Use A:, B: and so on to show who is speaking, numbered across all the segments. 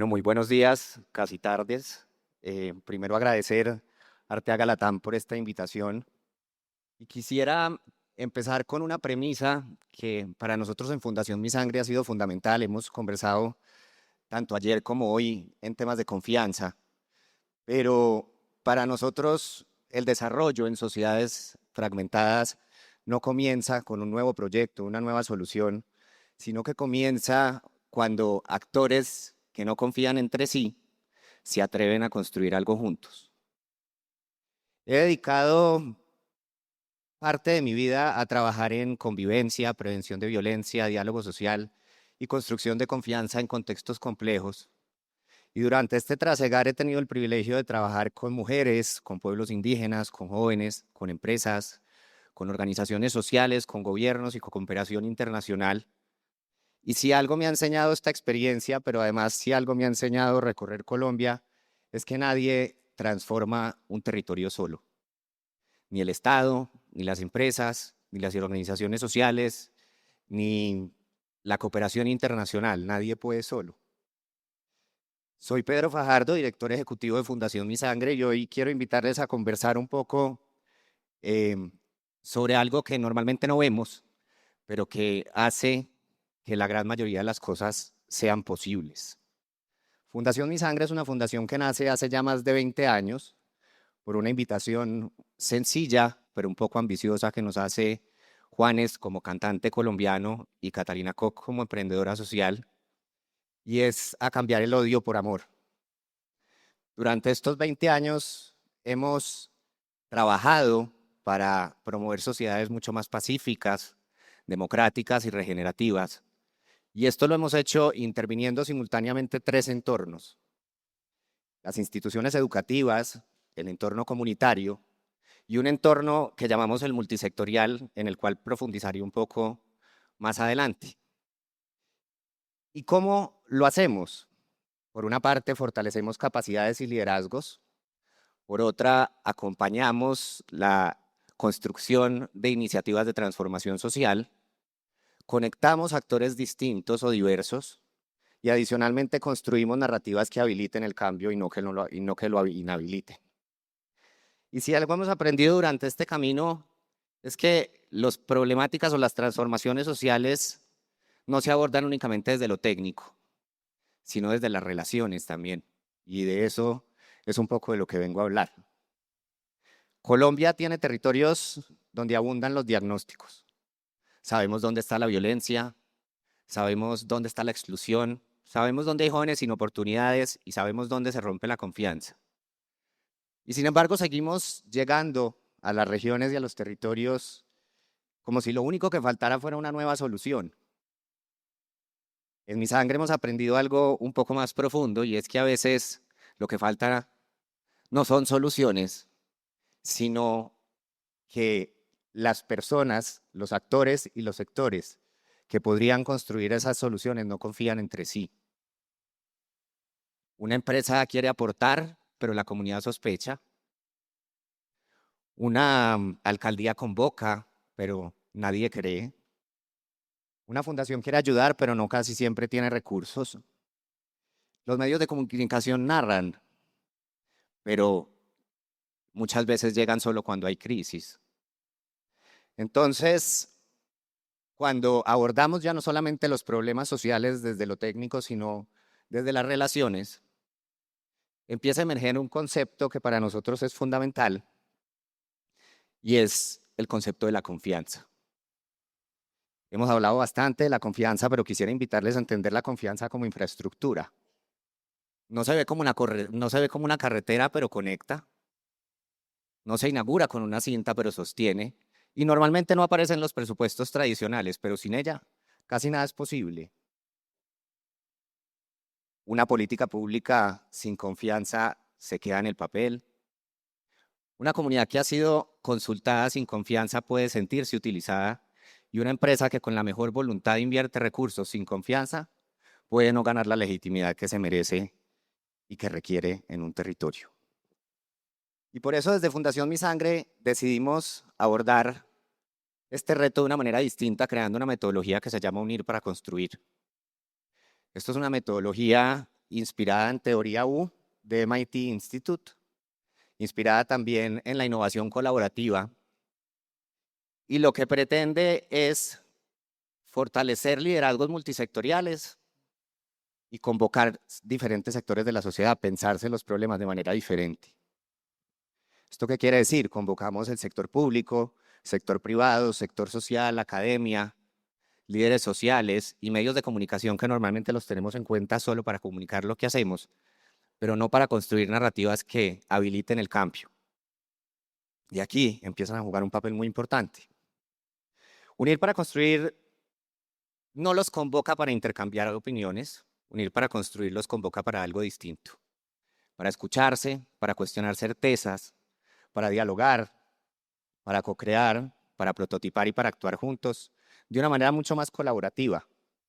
A: Bueno, muy buenos días, casi tardes. Primero agradecer a Arteaga Latam por esta invitación y quisiera empezar con una premisa que para nosotros en Fundación Mi Sangre ha sido fundamental. Hemos conversado tanto ayer como hoy en temas de confianza, pero para nosotros el desarrollo en sociedades fragmentadas no comienza con un nuevo proyecto, una nueva solución, sino que comienza cuando actores que no confían entre sí se atreven a construir algo juntos. He dedicado parte de mi vida a trabajar en convivencia, prevención de violencia, diálogo social y construcción de confianza en contextos complejos. Y durante este trasegar he tenido el privilegio de trabajar con mujeres, con pueblos indígenas, con jóvenes, con empresas, con organizaciones sociales, con gobiernos y con cooperación internacional. Y si algo me ha enseñado esta experiencia, pero además si algo me ha enseñado recorrer Colombia, es que nadie transforma un territorio solo. Ni el Estado, ni las empresas, ni las organizaciones sociales, ni la cooperación internacional. Nadie puede solo. Soy Pedro Fajardo, director ejecutivo de Fundación Mi Sangre, y hoy quiero invitarles a conversar un poco eh, sobre algo que normalmente no vemos, pero que hace que la gran mayoría de las cosas sean posibles. Fundación Mi Sangre es una fundación que nace hace ya más de 20 años por una invitación sencilla, pero un poco ambiciosa que nos hace Juanes como cantante colombiano y Catalina Koch como emprendedora social, y es a cambiar el odio por amor. Durante estos 20 años hemos trabajado para promover sociedades mucho más pacíficas, democráticas y regenerativas. Y esto lo hemos hecho interviniendo simultáneamente tres entornos: las instituciones educativas, el entorno comunitario y un entorno que llamamos el multisectorial, en el cual profundizaré un poco más adelante. ¿Y cómo lo hacemos? Por una parte, fortalecemos capacidades y liderazgos. Por otra, acompañamos la construcción de iniciativas de transformación social. Conectamos actores distintos o diversos y adicionalmente construimos narrativas que habiliten el cambio y no que lo inhabiliten. Y si algo hemos aprendido durante este camino es que las problemáticas o las transformaciones sociales no se abordan únicamente desde lo técnico, sino desde las relaciones también. Y de eso es un poco de lo que vengo a hablar. Colombia tiene territorios donde abundan los diagnósticos. Sabemos dónde está la violencia, sabemos dónde está la exclusión, sabemos dónde hay jóvenes sin oportunidades y sabemos dónde se rompe la confianza. Y sin embargo, seguimos llegando a las regiones y a los territorios como si lo único que faltara fuera una nueva solución. En Mi Sangre hemos aprendido algo un poco más profundo, y es que a veces lo que falta no son soluciones, sino que las personas, los actores y los sectores que podrían construir esas soluciones no confían entre sí. Una empresa quiere aportar, pero la comunidad sospecha. Una alcaldía convoca, pero nadie cree. Una fundación quiere ayudar, pero no casi siempre tiene recursos. Los medios de comunicación narran, pero muchas veces llegan solo cuando hay crisis. Entonces, cuando abordamos ya no solamente los problemas sociales desde lo técnico, sino desde las relaciones, empieza a emerger un concepto que para nosotros es fundamental, y es el concepto de la confianza. Hemos hablado bastante de la confianza, pero quisiera invitarles a entender la confianza como infraestructura. No se ve como no se ve como una carretera, pero conecta. No se inaugura con una cinta, pero sostiene. Y normalmente no aparece en los presupuestos tradicionales, pero sin ella casi nada es posible. Una política pública sin confianza se queda en el papel. Una comunidad que ha sido consultada sin confianza puede sentirse utilizada, y una empresa que con la mejor voluntad invierte recursos sin confianza puede no ganar la legitimidad que se merece y que requiere en un territorio. Y por eso desde Fundación Mi Sangre decidimos abordar este reto de una manera distinta, creando una metodología que se llama Unir para Construir. Esto es una metodología inspirada en Teoría U de MIT Institute, inspirada también en la innovación colaborativa, y lo que pretende es fortalecer liderazgos multisectoriales y convocar diferentes sectores de la sociedad a pensarse los problemas de manera diferente. ¿Esto qué quiere decir? Convocamos el sector público, sector privado, sector social, academia, líderes sociales y medios de comunicación que normalmente los tenemos en cuenta solo para comunicar lo que hacemos, pero no para construir narrativas que habiliten el cambio. Y aquí empiezan a jugar un papel muy importante. Unir para construir no los convoca para intercambiar opiniones, unir para construir los convoca para algo distinto, para escucharse, para cuestionar certezas, para dialogar, para co-crear, para prototipar y para actuar juntos de una manera mucho más colaborativa,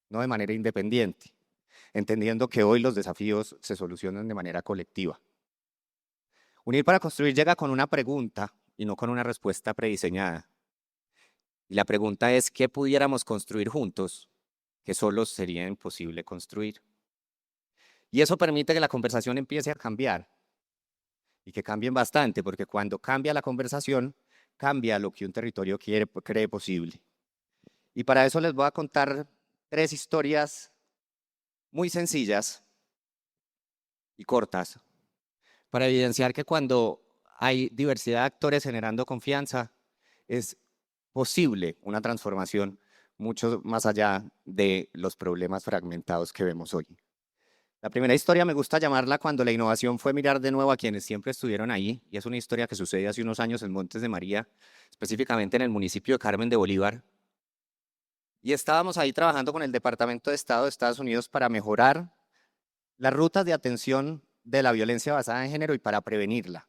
A: no de manera independiente, entendiendo que hoy los desafíos se solucionan de manera colectiva. Unir para construir llega con una pregunta y no con una respuesta prediseñada. Y la pregunta es, ¿qué pudiéramos construir juntos que solo sería imposible construir? Y eso permite que la conversación empiece a cambiar y que cambien bastante, porque cuando cambia la conversación, cambia lo que un territorio cree posible. Y para eso les voy a contar 3 historias muy sencillas y cortas para evidenciar que cuando hay diversidad de actores generando confianza, es posible una transformación mucho más allá de los problemas fragmentados que vemos hoy. La primera historia me gusta llamarla cuando la innovación fue mirar de nuevo a quienes siempre estuvieron ahí, y es una historia que sucede hace unos años en Montes de María, específicamente en el municipio de Carmen de Bolívar. Y estábamos ahí trabajando con el Departamento de Estado de Estados Unidos para mejorar las rutas de atención de la violencia basada en género y para prevenirla.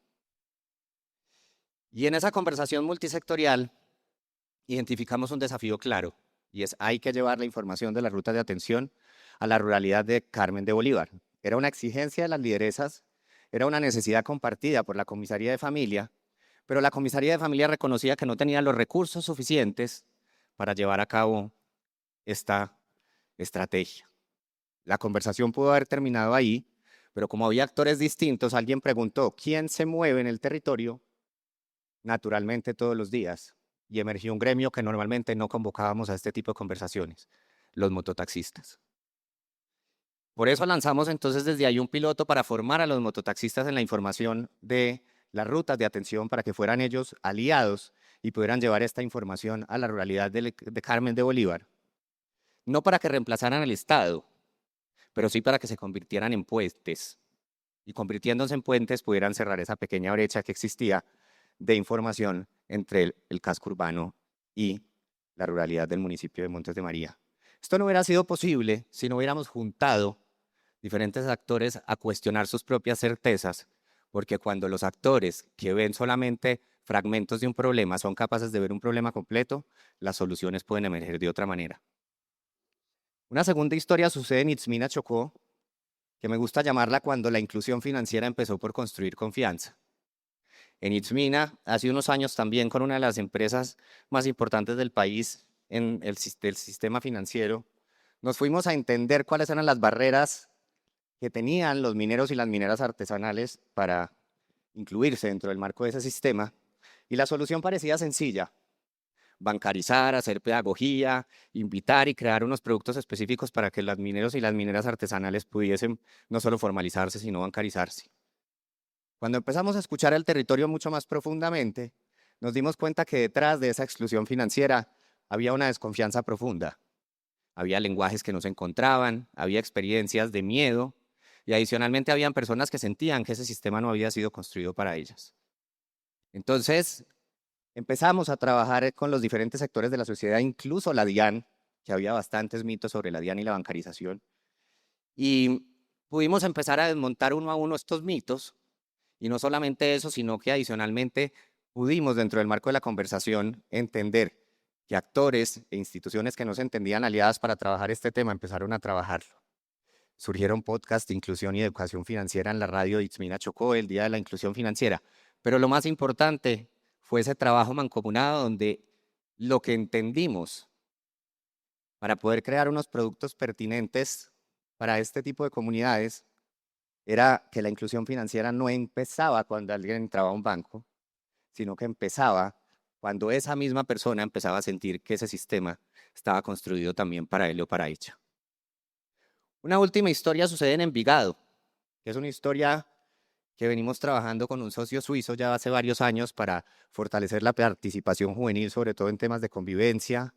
A: Y en esa conversación multisectorial identificamos un desafío claro, y es hay que llevar la información de las rutas de atención a la ruralidad de Carmen de Bolívar. Era una exigencia de las lideresas, era una necesidad compartida por la Comisaría de Familia, pero la Comisaría de Familia reconocía que no tenía los recursos suficientes para llevar a cabo esta estrategia. La conversación pudo haber terminado ahí, pero como había actores distintos, alguien preguntó, ¿quién se mueve en el territorio naturalmente todos los días? Y emergió un gremio que normalmente no convocábamos a este tipo de conversaciones, los mototaxistas. Por eso lanzamos entonces desde ahí un piloto para formar a los mototaxistas en la información de las rutas de atención para que fueran ellos aliados y pudieran llevar esta información a la ruralidad de Carmen de Bolívar. No para que reemplazaran al Estado, pero sí para que se convirtieran en puentes. Y convirtiéndose en puentes pudieran cerrar esa pequeña brecha que existía de información entre el casco urbano y la ruralidad del municipio de Montes de María. Esto no hubiera sido posible si no hubiéramos juntado diferentes actores a cuestionar sus propias certezas, porque cuando los actores que ven solamente fragmentos de un problema son capaces de ver un problema completo, las soluciones pueden emerger de otra manera. Una segunda historia sucede en Itzmina, Chocó, que me gusta llamarla cuando la inclusión financiera empezó por construir confianza. En Itzmina, hace unos años también con una de las empresas más importantes del país en el sistema financiero, nos fuimos a entender cuáles eran las barreras que tenían los mineros y las mineras artesanales para incluirse dentro del marco de ese sistema, y la solución parecía sencilla: bancarizar, hacer pedagogía, invitar y crear unos productos específicos para que los mineros y las mineras artesanales pudiesen no solo formalizarse, sino bancarizarse. Cuando empezamos a escuchar el territorio mucho más profundamente, nos dimos cuenta que detrás de esa exclusión financiera había una desconfianza profunda. Había lenguajes que no se encontraban, había experiencias de miedo y adicionalmente habían personas que sentían que ese sistema no había sido construido para ellas. Entonces, empezamos a trabajar con los diferentes sectores de la sociedad, incluso la DIAN, que había bastantes mitos sobre la DIAN y la bancarización, y pudimos empezar a desmontar uno a uno estos mitos, y no solamente eso, sino que adicionalmente pudimos dentro del marco de la conversación entender que actores e instituciones que no se entendían aliadas para trabajar este tema empezaron a trabajarlo. Surgieron podcasts de inclusión y educación financiera en la radio de Itzmina Chocó, el Día de la Inclusión Financiera, pero lo más importante fue ese trabajo mancomunado donde lo que entendimos para poder crear unos productos pertinentes para este tipo de comunidades era que la inclusión financiera no empezaba cuando alguien entraba a un banco, sino que empezaba cuando esa misma persona empezaba a sentir que ese sistema estaba construido también para él o para ella. Una última historia sucede en Envigado, que es una historia que venimos trabajando con un socio suizo ya hace varios años para fortalecer la participación juvenil, sobre todo en temas de convivencia,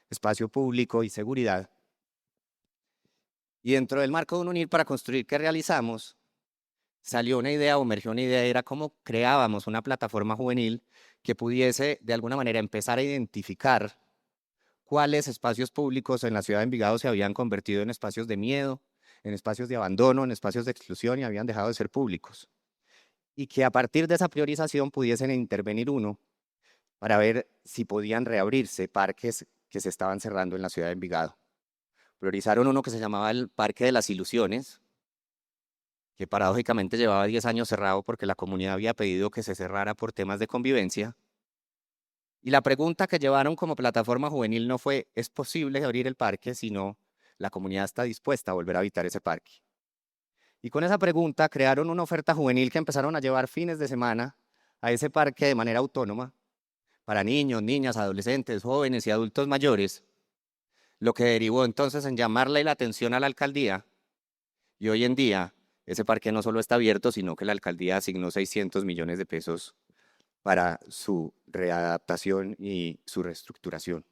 A: espacio público y seguridad. Y dentro del marco de un Unir para Construir que realizamos, salió una idea o emergió una idea, era cómo creábamos una plataforma juvenil que pudiese de alguna manera empezar a identificar cuáles espacios públicos en la ciudad de Envigado se habían convertido en espacios de miedo, en espacios de abandono, en espacios de exclusión y habían dejado de ser públicos. Y que a partir de esa priorización pudiesen intervenir uno para ver si podían reabrirse parques que se estaban cerrando en la ciudad de Envigado. Priorizaron uno que se llamaba el Parque de las Ilusiones, que paradójicamente llevaba 10 años cerrado porque la comunidad había pedido que se cerrara por temas de convivencia. Y la pregunta que llevaron como plataforma juvenil no fue, ¿es posible abrir el parque? Sino, ¿la comunidad está dispuesta a volver a habitar ese parque? Y con esa pregunta crearon una oferta juvenil que empezaron a llevar fines de semana a ese parque de manera autónoma para niños, niñas, adolescentes, jóvenes y adultos mayores, lo que derivó entonces en llamarle la atención a la alcaldía. Y hoy en día ese parque no solo está abierto, sino que la alcaldía asignó 600 millones de pesos para su readaptación y su reestructuración.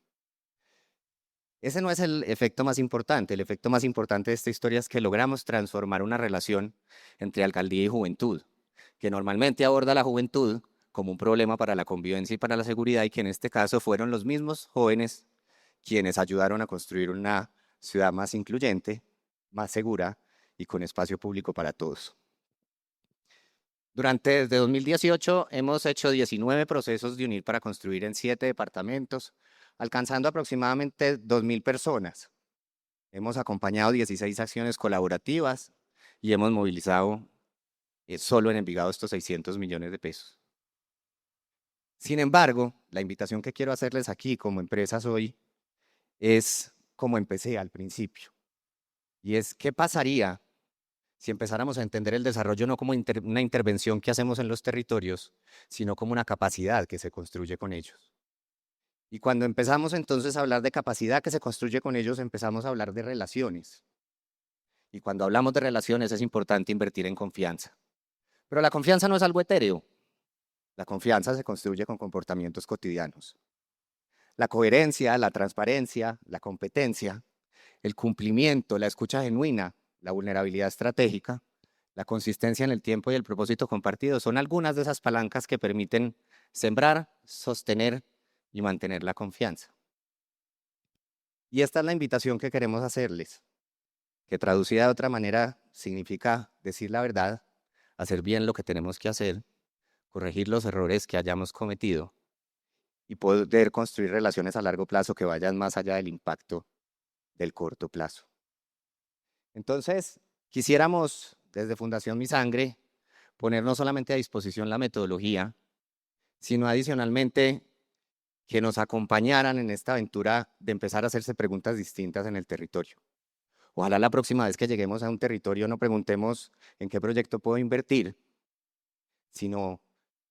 A: Ese no es el efecto más importante. El efecto más importante de esta historia es que logramos transformar una relación entre alcaldía y juventud, que normalmente aborda a la juventud como un problema para la convivencia y para la seguridad, y que en este caso fueron los mismos jóvenes quienes ayudaron a construir una ciudad más incluyente, más segura y con espacio público para todos. Desde 2018 hemos hecho 19 procesos de Unir para Construir en 7 departamentos, alcanzando aproximadamente 2.000 personas. Hemos acompañado 16 acciones colaborativas y hemos movilizado solo en Envigado estos 600 millones de pesos. Sin embargo, la invitación que quiero hacerles aquí como empresas hoy es como empecé al principio, y es ¿qué pasaría si empezáramos a entender el desarrollo no como una intervención que hacemos en los territorios, sino como una capacidad que se construye con ellos? Y cuando empezamos entonces a hablar de capacidad que se construye con ellos, empezamos a hablar de relaciones. Y cuando hablamos de relaciones es importante invertir en confianza. Pero la confianza no es algo etéreo. La confianza se construye con comportamientos cotidianos. La coherencia, la transparencia, la competencia, el cumplimiento, la escucha genuina, la vulnerabilidad estratégica, la consistencia en el tiempo y el propósito compartido son algunas de esas palancas que permiten sembrar, sostener y mantener la confianza. Y esta es la invitación que queremos hacerles, que traducida de otra manera significa decir la verdad, hacer bien lo que tenemos que hacer, corregir los errores que hayamos cometido y poder construir relaciones a largo plazo que vayan más allá del impacto del corto plazo. Entonces, quisiéramos desde Fundación Mi Sangre poner no solamente a disposición la metodología, sino adicionalmente que nos acompañaran en esta aventura de empezar a hacerse preguntas distintas en el territorio. Ojalá la próxima vez que lleguemos a un territorio no preguntemos en qué proyecto puedo invertir, sino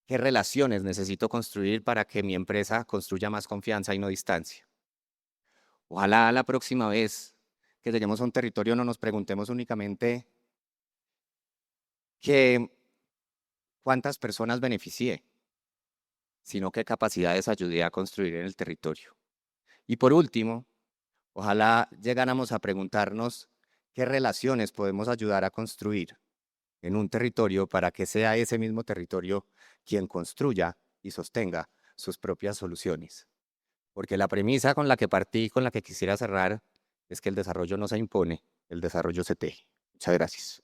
A: qué relaciones necesito construir para que mi empresa construya más confianza y no distancia. Ojalá la próxima vez que lleguemos a un territorio no nos preguntemos únicamente cuántas personas beneficié, sino qué capacidades ayudé a construir en el territorio. Y por último, ojalá llegáramos a preguntarnos qué relaciones podemos ayudar a construir en un territorio para que sea ese mismo territorio quien construya y sostenga sus propias soluciones. Porque la premisa con la que partí y con la que quisiera cerrar es que el desarrollo no se impone, el desarrollo se teje. Muchas gracias.